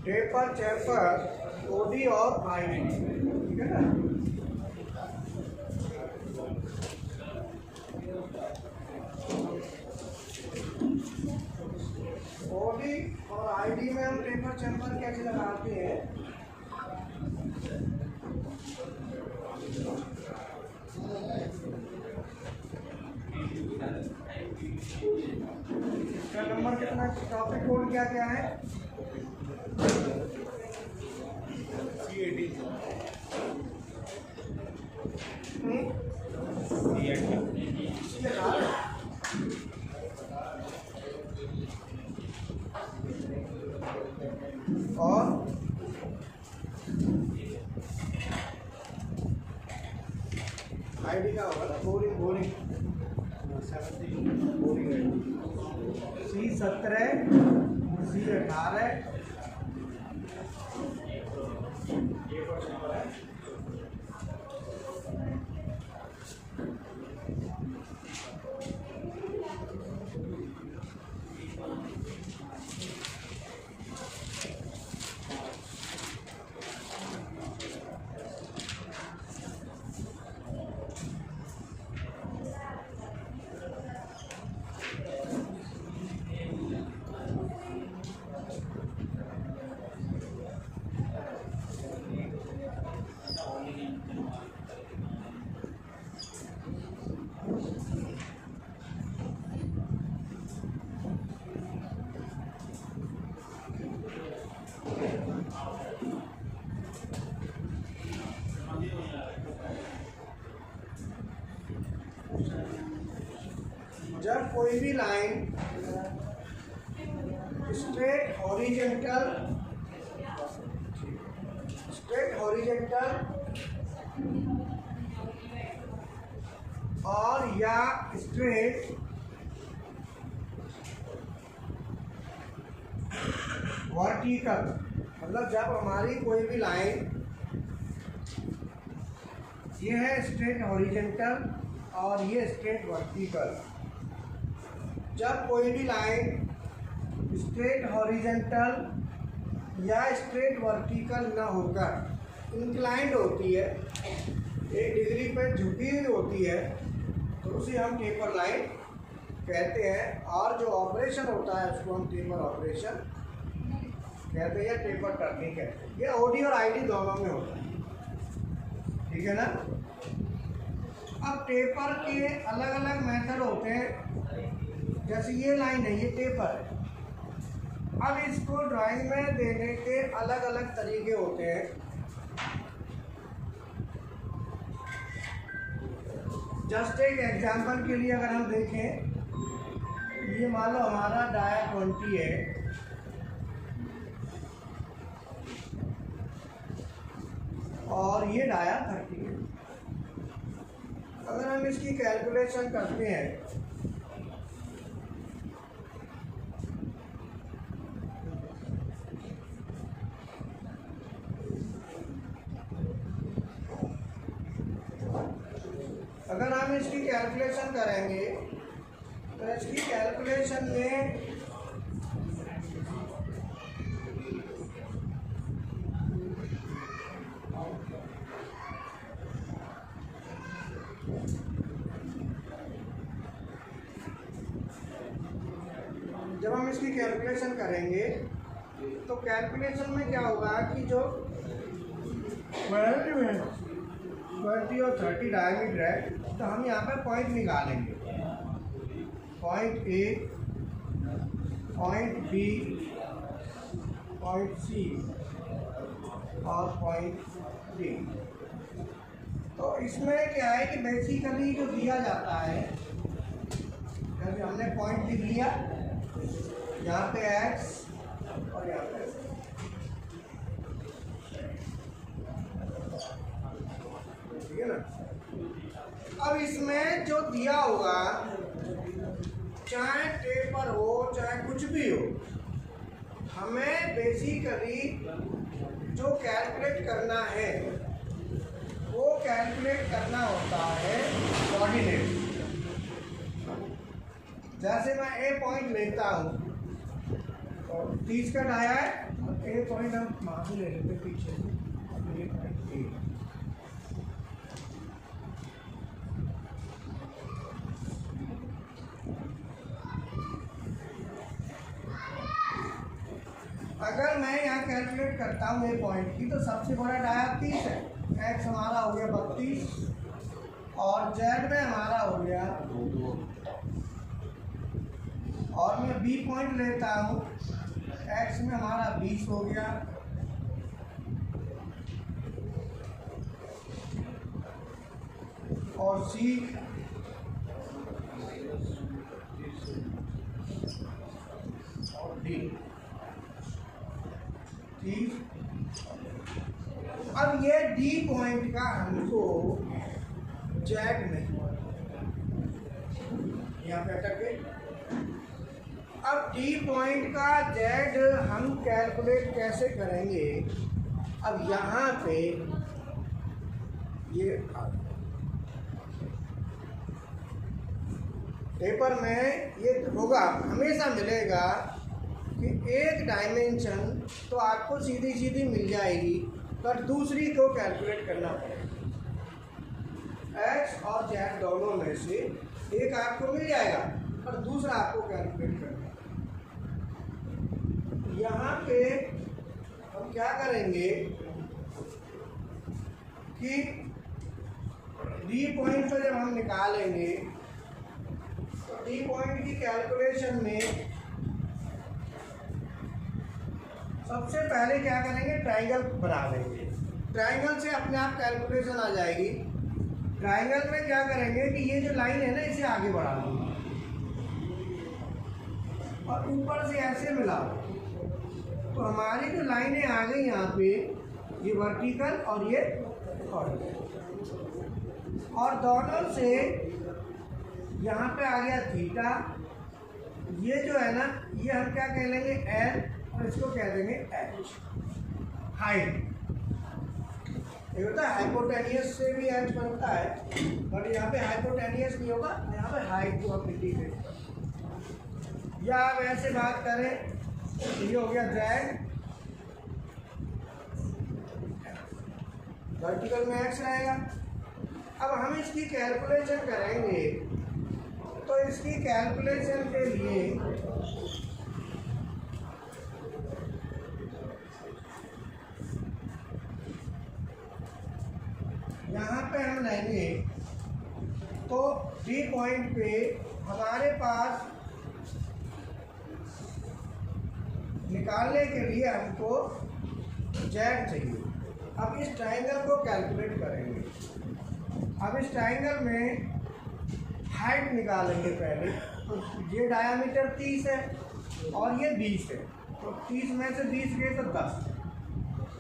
Taper चेपर OD और ID, ठीक है ना। ओडी और आईडी में हम टेपर चेपर कैसे लगाते हैं। इसका नंबर कितना, टॉपिक कोड क्या क्या है? और आईडी का होगा ना, बोरिंग बोरिंग C17 C18 जब कोई भी लाइन स्ट्रेट हॉरिजेंटल और या स्ट्रेट वर्टिकल, मतलब जब हमारी कोई भी लाइन, ये है स्ट्रेट हॉरिजेंटल और ये स्ट्रेट वर्टिकल, जब कोई भी लाइन स्ट्रेट हॉरिजेंटल या स्ट्रेट वर्टिकल न होकर इंक्लाइंड होती है, 1 डिग्री पे झुकी हुई होती है, तो उसे हम टेपर लाइन कहते हैं। और जो ऑपरेशन होता है उसको हम टेपर ऑपरेशन कहते हैं या टेपर टर्निंग कहते हैं। ये ओडी और आईडी दोनों में होता है, ठीक है ना। अब टेपर के अलग अलग मेथड होते हैं, जैसे ये लाइन है, ये टेपर है। अब इसको ड्राइंग में देने के अलग अलग तरीके होते हैं। जस्ट एक एग्जांपल के लिए अगर हम देखें, ये मान लो हमारा डाया 20 है और ये डाया 30 है। अगर हम इसकी कैलकुलेशन करते हैं करेंगे तो इसकी कैलकुलेशन में जब हम इसकी कैलकुलेशन करेंगे तो कैलकुलेशन में क्या होगा कि जो 20 और 30 डायमीटर है, तो हम यहाँ पे पॉइंट निकालेंगे। Point A, point B, point C और पॉइंट डी। तो इसमें क्या है कि बेसिकली जो दिया जाता है, जब हमने पॉइंट लिख लिया, यहाँ पे x और यहाँ पे ठीक है ना। अब इसमें जो दिया होगा, चाहे टेपर हो चाहे कुछ भी हो, हमें बेसिकली जो कैलकुलेट करना है वो कैलकुलेट करना होता है कोऑर्डिनेट। जैसे मैं ए पॉइंट लेता हूँ और 30 का आया है, ए पॉइंट हम वहाँ ले लेते पीछे से, अगर मैं यहाँ कैलकुलेट करता हूँ ए पॉइंट की, तो सबसे बड़ा डाया 30 है, एक्स हमारा हो गया 32 और जेड में हमारा हो गया, और मैं बी पॉइंट लेता हूँ, एक्स में हमारा 20 हो गया, और सी और डी 30। अब ये डी पॉइंट का हमको जेड नहीं, यहाँ पे अटक गए। अब डी पॉइंट का जेड हम कैलकुलेट कैसे करेंगे? अब यहाँ पे ये पेपर में ये होगा, हमेशा मिलेगा कि एक डायमेंशन तो आपको सीधी सीधी मिल जाएगी, पर दूसरी को कैलकुलेट करना पड़ेगा। एक्स और जेड दोनों में से एक आपको मिल जाएगा, पर दूसरा आपको कैलकुलेट करना है। यहाँ पे हम क्या करेंगे कि डी पॉइंट पर जब हम निकालेंगे तो डी पॉइंट की कैलकुलेशन में सबसे पहले क्या करेंगे, ट्राइंगल बना देंगे। ट्राइंगल से अपने आप कैलकुलेशन आ जाएगी। ट्राइंगल में क्या करेंगे कि ये जो लाइन है ना, इसे आगे बढ़ा देंगे और ऊपर से ऐसे मिला, तो हमारी जो लाइनें आ गई यहाँ पे, ये वर्टिकल और ये हॉरिजॉन्टल, और दोनों से यहाँ पे आ गया थीटा। ये जो है ना, ये हम क्या कह लेंगे एल, और इसको कह देंगे एच, हाइट। ये होता है हाइपोटेनियस से भी एच बनता है, बट यहाँ पे हाइपोटेनियस नहीं होगा, यहाँ पे हाइट को आप इंडिकेट करें। या आप ऐसे बात करें, ये हो गया जेड, वर्टिकल में एक्स रहेगा। अब हम इसकी कैलकुलेशन करेंगे, तो इसकी कैलकुलेशन के लिए यहाँ पे हम लेंगे, तो डी पॉइंट पे हमारे पास निकालने के लिए हमको जेड चाहिए। अब इस ट्राइंगल को कैलकुलेट करेंगे। अब इस ट्राइंगल में हाइट निकालेंगे पहले, तो ये डायामीटर 30 है और ये 20 है, तो 30 में से 20 गए तो 10,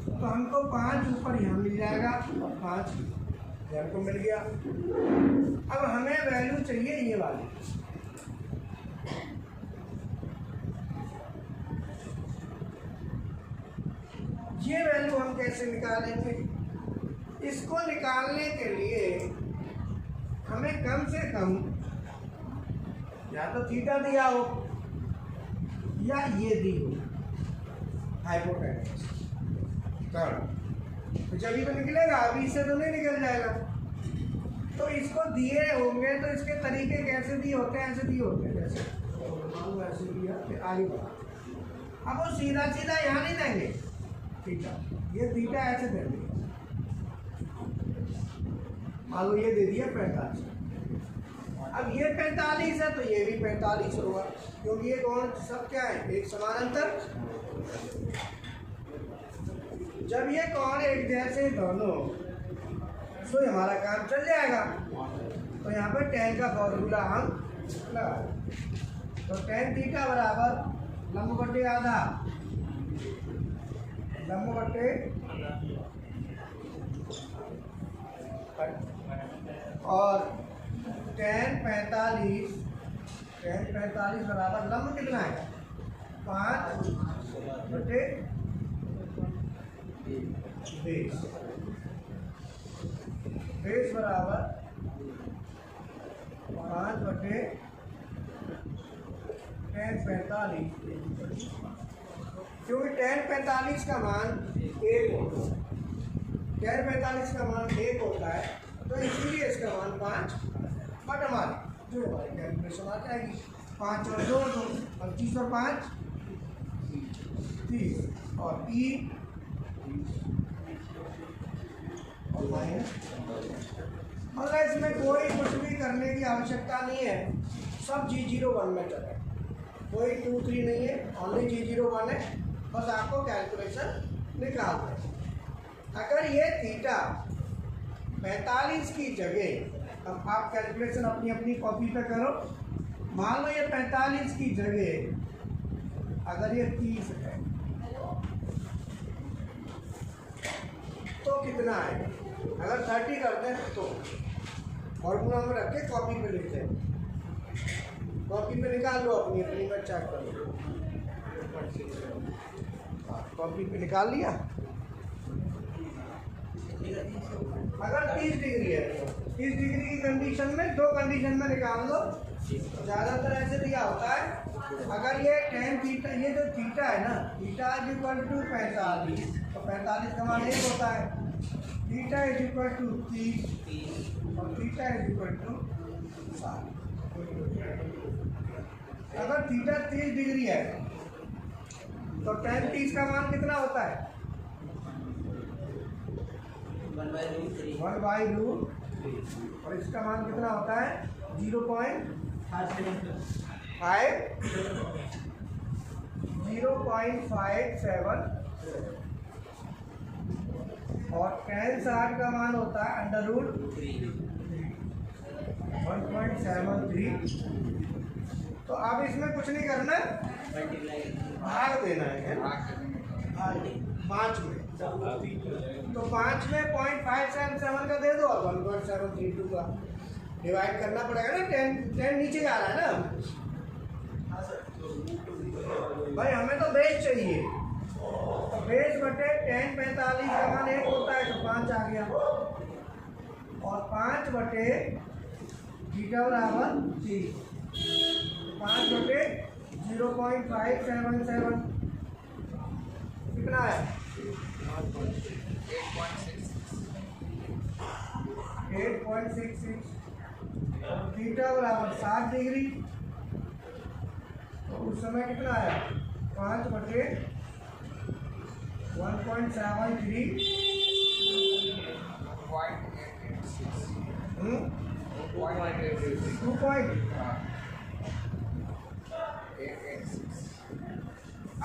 तो हमको 5 ऊपर यहाँ मिल जाएगा और 5 इधर को मिल गया। अब हमें वैल्यू चाहिए ये वाली, ये वैल्यू हम कैसे निकालेंगे? इसको निकालने के लिए हमें कम से कम या तो थीटा दिया हो या ये दी हो हाइपोटेन्यूस, तो जब ये तो निकलेगा, अभी इससे तो नहीं निकल जाएगा। तो इसको दिए होंगे तो इसके तरीके कैसे दिए होते हैं, ऐसे दिए होते हैं, जैसे ऐसे दिया फिर आगे बढ़ा। अब वो सीधा सीधा यहाँ नहीं देंगे थीटा, ये थीटा ऐसे दे दिया, मान लो ये दे दिया 45। अब ये 45 है तो ये भी 45 होगा, क्योंकि ये कौन सब क्या है, एक समानांतर। जब ये कौन एक जैसे दोनों, तो हमारा काम चल जाएगा। तो यहाँ पर tan का फॉर्मूला हम लगा, तो tan थीटा बराबर लंब बटे आधा लंब बटे और tan 45 बराबर लंब कितना है 5 बटे 20 बेस बराबर 5 बटे tan 45 क्योंकि tan 45 का मान 1 होता है, tan 45 का मान 1 होता है तो इसीलिए इसका मान 5 बट हमारी जो हमारी कैलकुलेशन आ जाएगी 5 और 2 25 और 5 30 और ई और माइनस। मतलब इसमें कोई कुछ भी करने की आवश्यकता नहीं है, सब G01 में चले, कोई 2 3 नहीं है, ओनली G01 है, बस आपको कैलकुलेशन निकालना है। अगर ये थीटा 45 की जगह, अब आप कैलकुलेशन अपनी अपनी कॉपी पे करो, मान लो ये 45 की जगह अगर ये 30 है तो कितना आएगा? अगर 30 करते हैं तो फॉर्मूला में रख के कॉपी पे लिखते हैं, कॉपी पे निकाल लो अपनी अपनी में चेक कर लो। कॉपी पे निकाल लिया। अगर 30 डिग्री है 30 डिग्री की कंडीशन में 2 कंडीशन में निकाल लो, ज़्यादातर ऐसे दिया होता है। अगर ये tan थीटा, ये जो थीटा है ना, थीटा इज इक्वल टू 45 तो 45 का मान 1 होता है, थीटा इज इक्वल टू 30 और थीटा इज इक्वल टू 60। अगर थीटा 30 डिग्री है तो tan 30 का मान कितना होता है 1/√3 और इसका मान कितना होता है 0.57 और tan 60 का मान होता है √1.73। तो अब इसमें कुछ नहीं करना, भाग देना है ना, 5 में तो 5 में 0.577 का दे दो और 1.732 का डिवाइड करना पड़ेगा ना। 10 नीचे जा रहा है ना भाई, हमें तो बेस चाहिए, तो बेस बटे tan 45 का मान 1 होता है तो 5 आ गया और 5 बटे थीटा बराबर 30, 5 बटे 0.577 कितना है 8.66। थीटा बराबर 60 डिग्री तो उस समय कितना है 5 बटे 1.73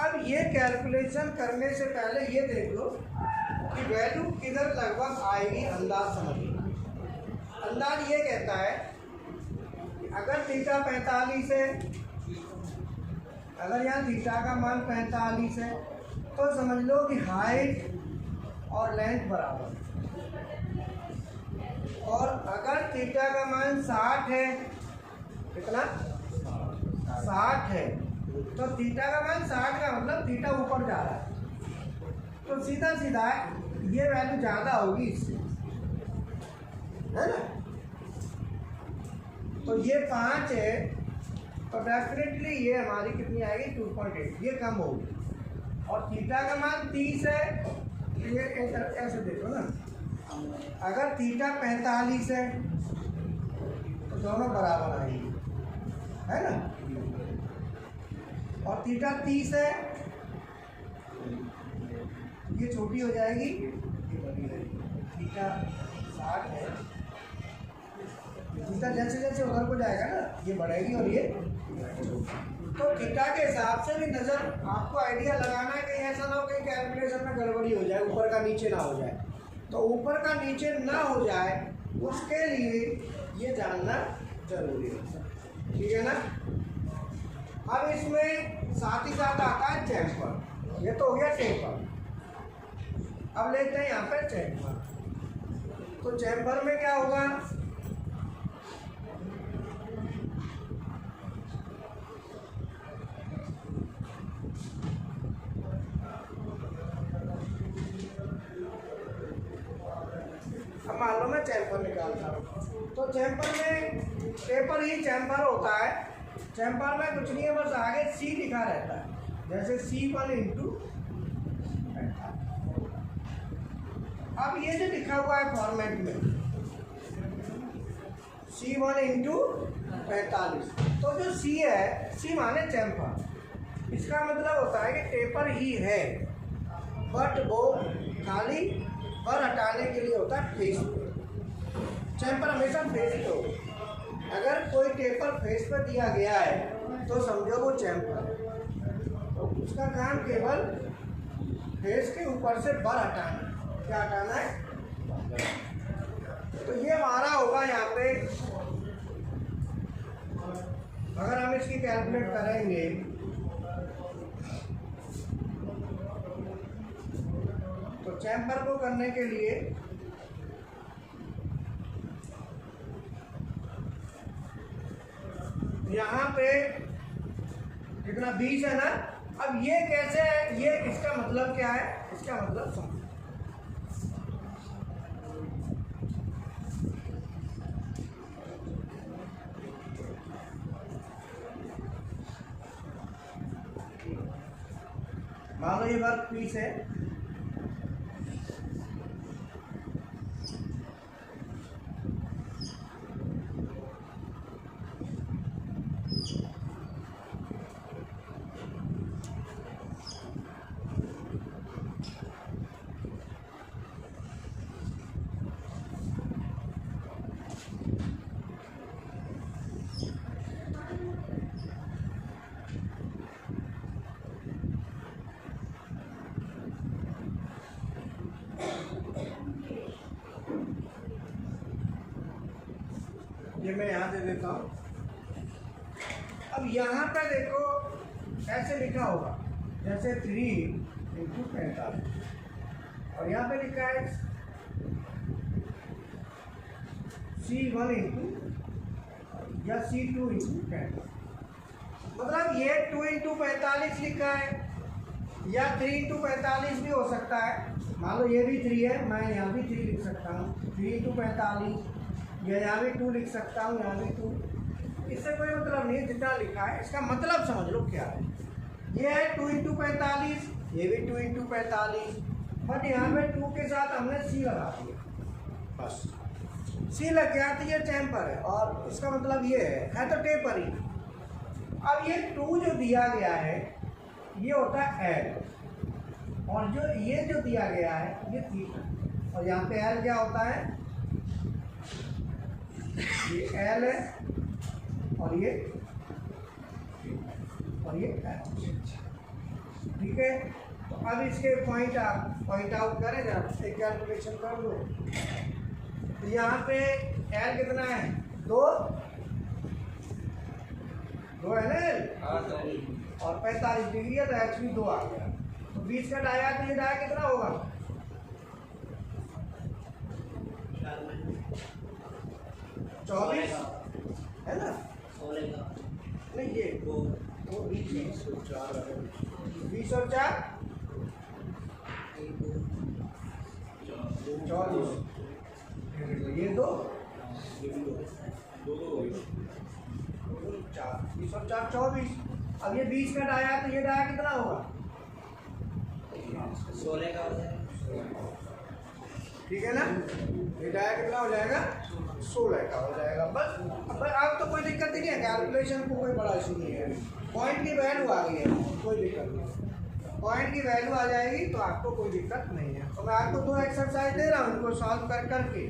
अब ये कैलकुलेशन करने से पहले ये देख लो कि वैल्यू किधर लगभग आएगी, अंदाज समझिए। अंदाज ये कहता है कि अगर थीटा 45 है, अगर यहाँ थीटा का मान 45 है तो समझ लो कि हाइट और लेंथ बराबर, और अगर थीटा का मान 60 है, कितना 60 है तो थीटा का मान 60 का मतलब थीटा ऊपर जा रहा है तो सीधा सीधा ये वैल्यू ज़्यादा होगी इससे, है ना। तो ये 5 है तो डेफिनेटली ये हमारी कितनी आएगी 2.8, ये कम होगी। और थीटा का मान 30 है, ये ऐसे देखो ना, अगर थीटा 45 है तो दोनों बराबर आएंगे, है ना। और थीटा 30 है, ये छोटी हो जाएगी, ये बड़ी रहेगी। थीटा 60 है, थीटा जैसे जैसे उधर को जाएगा ना ये बढ़ेगी और ये, तो थीटा के हिसाब से भी नज़र आपको आइडिया लगाना है, कहीं ऐसा ना हो कहीं कैलकुलेशन में गड़बड़ी हो जाए, ऊपर का नीचे ना हो जाए। तो ऊपर का नीचे ना हो जाए उसके लिए ये जानना जरूरी है, ठीक है ना। अब इसमें साथ ही साथ आता है चैम्फर। ये तो हो गया टेपर। अब लेते हैं यहाँ पे चैम्बर। तो चैम्बर में क्या होगा, अब मान लो मैं चैम्बर निकालता हूँ। तो चैम्बर में टेपर ही चैम्बर होता है। चैम्बर में कुछ नहीं है, बस आगे सी लिखा रहता है, जैसे C1 इंटू। अब ये जो लिखा हुआ है फॉर्मेट में C1 इंटू 45, तो जो C है, C माने चैम्बर, इसका मतलब होता है कि टेपर ही है, बट वो खाली पर हटाने के लिए होता है फेस पे। चैम्बर हमेशा फेस पे हो। अगर कोई टेपर फेस पे दिया गया है तो समझो वो चैम्बर है। तो उसका काम केवल फेस के ऊपर से बर हटाना। क्या हटाना है? तो ये हमारा होगा यहाँ पे। अगर हम इसकी कैलकुलेट करेंगे तो चैम्बर को करने के लिए यहाँ पे कितना 20 है ना। अब ये कैसे है, ये इसका मतलब क्या है, इसका मतलब समझो। मान लो ये वर्क पीस है, ये मैं यहाँ दे देता हूँ। अब यहाँ पे देखो ऐसे लिखा होगा जैसे 3 इंटू 45, और यहाँ पे लिखा है C1 इंटू या C2 इंटू 45। मतलब ये 2 इंटू 45 लिखा है, या 3 इंटू 45 भी हो सकता है। मान लो ये भी 3 है, मैं यहाँ भी 3 लिख सकता हूँ, 3 इंटू 45, या यहाँ भी 2 लिख सकता हूँ, यहाँ भी 2। इससे कोई मतलब नहीं, जितना लिखा है इसका मतलब समझ लो क्या है। ये है 2 इंटू 45, ये भी 2 इंटू 45, बट यहाँ पे 2 के साथ हमने C लगा दिया, बस C लग गया तो ये चैम्बर है, और इसका मतलब ये है तो टेपर ही। अब ये 2 जो दिया गया है ये होता है L, और जो ये जो दिया गया है ये थीटा, और यहाँ पे L क्या होता है, ये L है, और ये L, ठीक है। तो अब इसके पॉइंट आउट करें जरा, एक कैलकुलेशन कर लो। तो यहाँ पे L कितना है, 2 है ना L, और 45 डिग्री है तो H भी 2 आ गया। तो 20 का डाया तो ये डाया कितना होगा, 24 है ना, नहीं ये 20 और 4 24, ये 2 4, 20 और 4 24। अब ये 20 का डाया तो ये डाया कितना होगा, 16 का हो जाएगा, ठीक है ना। ये डाया कितना हो जाएगा, 16 का हो जाएगा बस। अब तो कोई दिक्कत ही नहीं है, कैलकुलेशन को कोई बड़ा इशू नहीं है। पॉइंट की वैल्यू आ गई है, कोई दिक्कत नहीं, पॉइंट की वैल्यू आ जाएगी तो आपको कोई दिक्कत नहीं है। तो मैं आपको 2 एक्सरसाइज दे रहा हूँ, उनको सॉल्व कर करके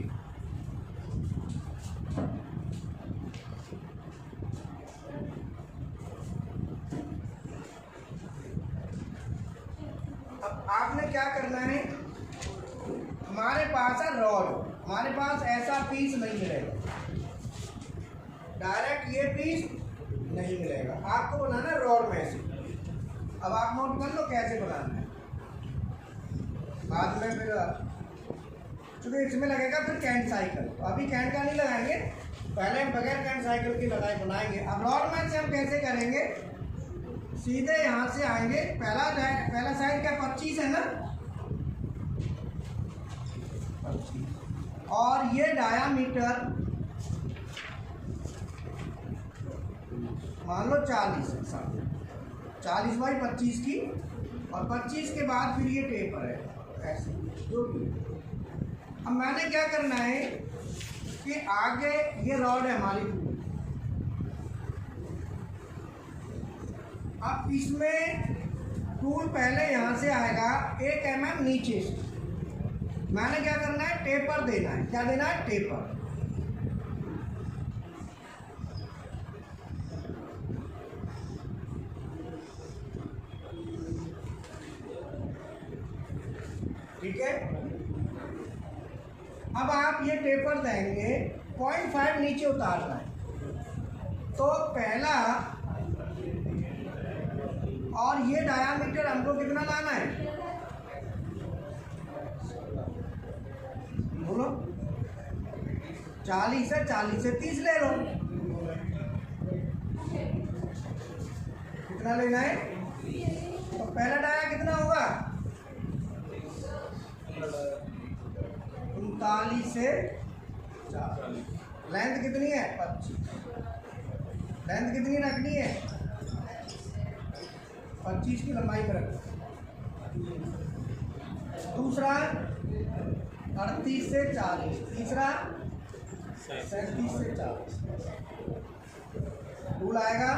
अब आपने क्या करना है, हमारे पास है रॉड, हमारे पास ऐसा पीस नहीं मिलेगा, डायरेक्ट ये पीस नहीं मिलेगा, आपको बनाना है रॉड में से। अब आप नोट कर लो कैसे बनाना है। बाद में फिर चूँकि इसमें लगेगा फिर कैंट साइकिल, तो अभी कैंट का नहीं लगाएंगे, पहले हम बगैर कैंट साइकिल की बनाएंगे। अब रॉड मैच से हम कैसे करेंगे, सीधे यहाँ से आएंगे, पहला साइड क्या 25 है ना, 25, और ये डायामीटर मान लो 40 है, 40/25 की, और 25 के बाद फिर ये टेपर है ऐसे जो भी। अब मैंने क्या करना है कि आगे ये रॉड है हमारी, अब इसमें टूल पहले यहाँ से आएगा 1 mm नीचे से, मैंने क्या करना है टेपर देना है। क्या देना है, टेपर। ठीक है, अब आप ये टेपर देंगे 0.5 नीचे उतारना है, तो पहला, और ये डायामीटर हमको कितना लाना है, बोलो 40 है, 40 से 30 ले लो, कितना लेना है, तो पहला डाया कितना होगा 39 से 40, लेंथ कितनी है 25, लेंथ कितनी रखनी है 25 की लंबाई में रखना। दूसरा 38 से 40, तीसरा 37 से 40, टूल आएगा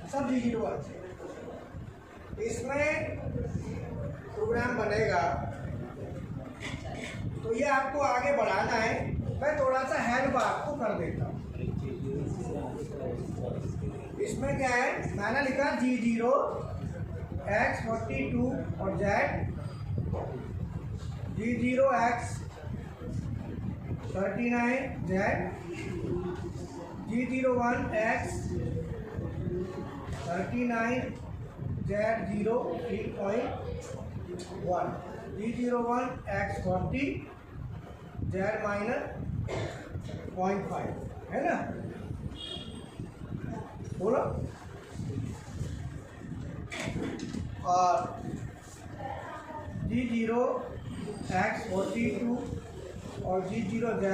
सब G01 से। इसमें प्रोग्राम बनेगा, तो ये आपको आगे बढ़ाना है, मैं थोड़ा सा हेल्प आपको कर देता हूँ। इसमें क्या है, मैंने लिखा G0 X 42 और Z, G0 X 39 Z, G01 X 39 Z0 3.1, G01 X 40 Z -0.5, है ना, बोलो। और G0 X 42 और G0 Z,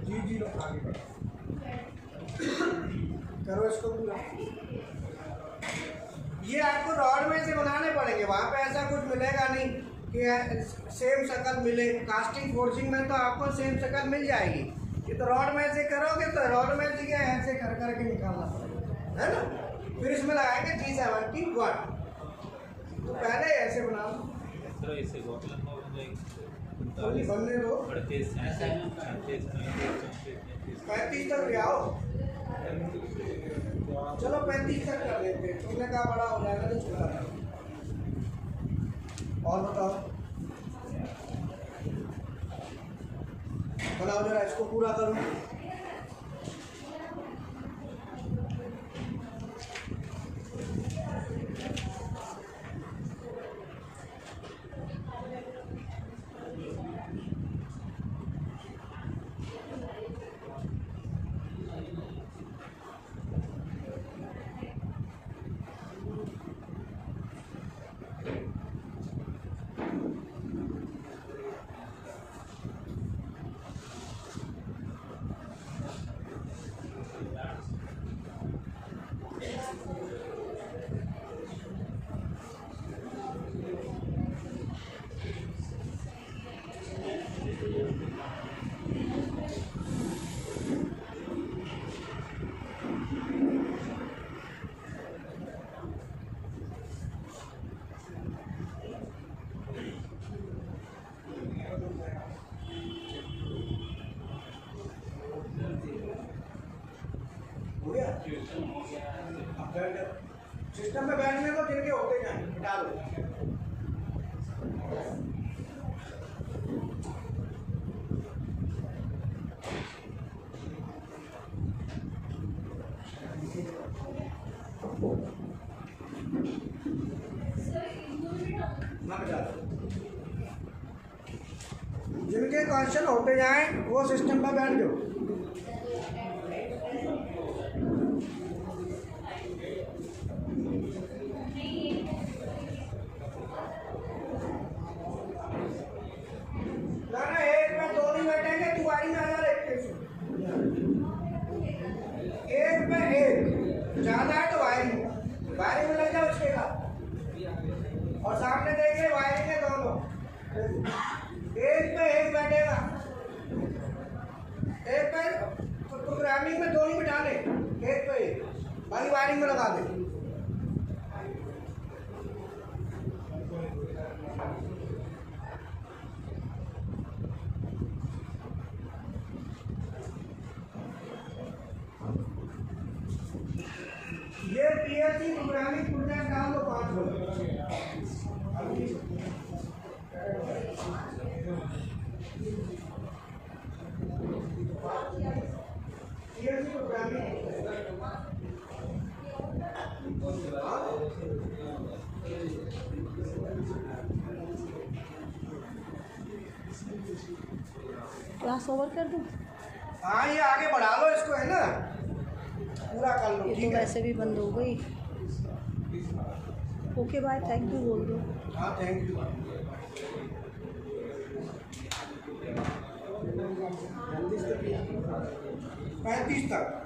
G0 आगे बढ़ो, करो इसको पूरा। ये आपको रॉड में से बनाने पड़ेंगे, वहाँ पे ऐसा कुछ मिलेगा नहीं कि सेम शक्ल मिले। कास्टिंग फोर्सिंग में तो आपको सेम शक्ल मिल जाएगी, ये तो रॉड में से करोगे तो रॉड में से क्या ऐसे कर करके निकालना पड़ेगा, है ना। फिर इसमें लगाएंगे G71, तो पहले ऐसे बना लो, बनने दो, 35 तक ले आओ, चलो 35 तक कर लेते हैं, तुमने कहा बड़ा हो जाएगा तो छोटा है। और बताओ, बनाओ जरा, इसको पूरा करो। सिस्टम में बैठने को जिनके होते जाए हटा दो। जिनके क्वेश्चन होते जाएं वो सिस्टम पर बैठ जाओ। ना एक में दो नहीं बैठेंगे, तू वारी में आ जा। एक में एक ज्यादा है तो वायरिंग में लग जाओ उसके का, और सामने देख रहे वायरिंग है दोनों। एक में एक बैठेगा, एक में प्रोग्रामिंग में दो नहीं बिठा ले, एक पे एक बाकी वायरिंग में लगा दे। ये पीएचडी प्रोग्रामिंग प्रोजेक्ट डाल दो 5 बोलो। पीएचडी प्रोग्रामिंग क्लास ओवर कर दूं? हाँ ये आगे बढ़ा लो इसको, है ना, पूरा कर लो। ये तो वैसे भी बंद हो गई। ओके बाय, थैंक यू बोल दो। हाँ थैंक यू। 35 तक